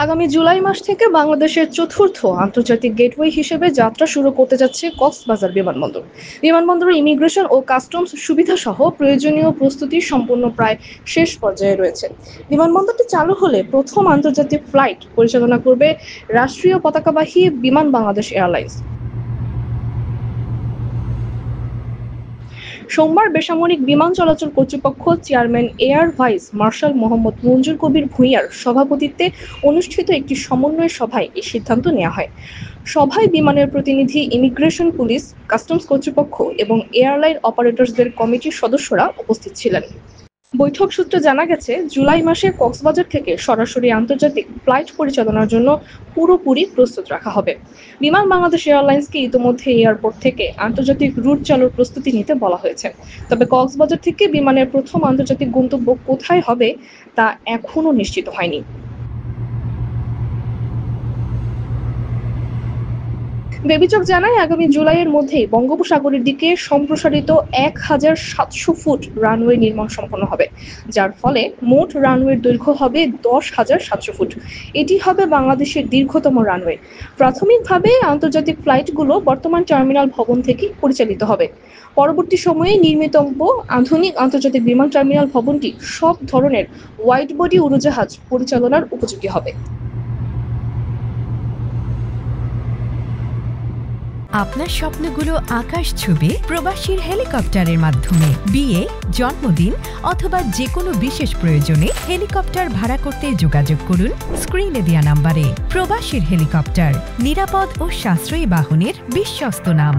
আগামী জুলাই মাস থেকে বাংলাদেশের চতুর্থ আন্তর্জাতিক গেটওয়ে হিসেবে যাত্রা শুরু করতে যাচ্ছে কক্সবাজার বিমানবন্দর। বিমানবন্দরের ইমিগ্রেশন ও কাস্টমস সুবিধা সহ প্রয়োজনীয় প্রস্তুতি সম্পূর্ণ প্রায় শেষ পর্যায়ে রয়েছে। বিমানবন্দরটি চালু হলে প্রথম আন্তর্জাতিক ফ্লাইট পরিচালনা করবে রাষ্ট্রীয় পতাকাবাহী বিমান বাংলাদেশ এয়ারলাইন্স। সোমবার বেসামরিক বিমান চলাচল কর্তৃপক্ষ chairman air vice marshal Mohammad Manzur Kabir ভূঁইয়ার সভাপতিত্বে অনুষ্ঠিত একটি সমন্বয় সভায় এই সিদ্ধান্ত নেওয়া হয়। সভায় বিমানের প্রতিনিধি, ইমিগ্রেশন, পুলিশ, কাস্টমস কর্তৃপক্ষ এবং এয়ারলাইন অপারেটরসদের কমিটির সদস্যরা উপস্থিত ছিলেন। বৈঠক সূত্রে জানা গেছে, জুলাই মাসে কক্সবাজার থেকে সরাসরি আন্তর্জাতিক ফ্লাইট পরিচালনার জন্য পুরোপুরি প্রস্তুত রাখা হবে। বিমান বাংলাদেশ এয়ারলাইন্সকে ইতিমধ্যে এয়ারপোর্ট থেকে আন্তর্জাতিক রুট চালুর প্রস্তুতি নিতে বলা হয়েছে। তবে কক্সবাজার থেকে বিমানের প্রথম আন্তর্জাতিক গন্তব্য কোথায় হবে তা এখনো নিশ্চিত হয়নি। বেবিচক জানায়, আগামী জুলাইয়ের মধ্যেই বঙ্গোপসাগরের দিকে সম্প্রসারিত ১,৭০০ ফুট রানওয়ে নির্মাণ সম্পন্ন হবে, যার ফলে মোট রানওয়ের দৈর্ঘ্য হবে ১০,৭০০ ফুট। এটি হবে বাংলাদেশের দীর্ঘতম রানওয়ে। প্রাথমিকভাবে আন্তর্জাতিক ফ্লাইটগুলো বর্তমান টার্মিনাল ভবন থেকে পরিচালিত হবে। পরবর্তী সময়ে নির্মিতব্য আধুনিক আন্তর্জাতিক বিমান টার্মিনাল ভবনটি সব ধরনের ওয়াইড বডি উড়োজাহাজ পরিচালনার উপযোগী হবে। আপনার স্বপ্নগুলো আকাশ ছুবে প্রবাসীর হেলিকপ্টারের মাধ্যমে। বিয়ে, জন্মদিন অথবা যে কোনো বিশেষ প্রয়োজনে হেলিকপ্টার ভাড়া করতে যোগাযোগ করুন স্ক্রিনে দেয়া নাম্বারে। প্রবাসীর হেলিকপ্টার, নিরাপদ ও সাশ্রয়ী বাহনের বিশ্বস্ত নাম।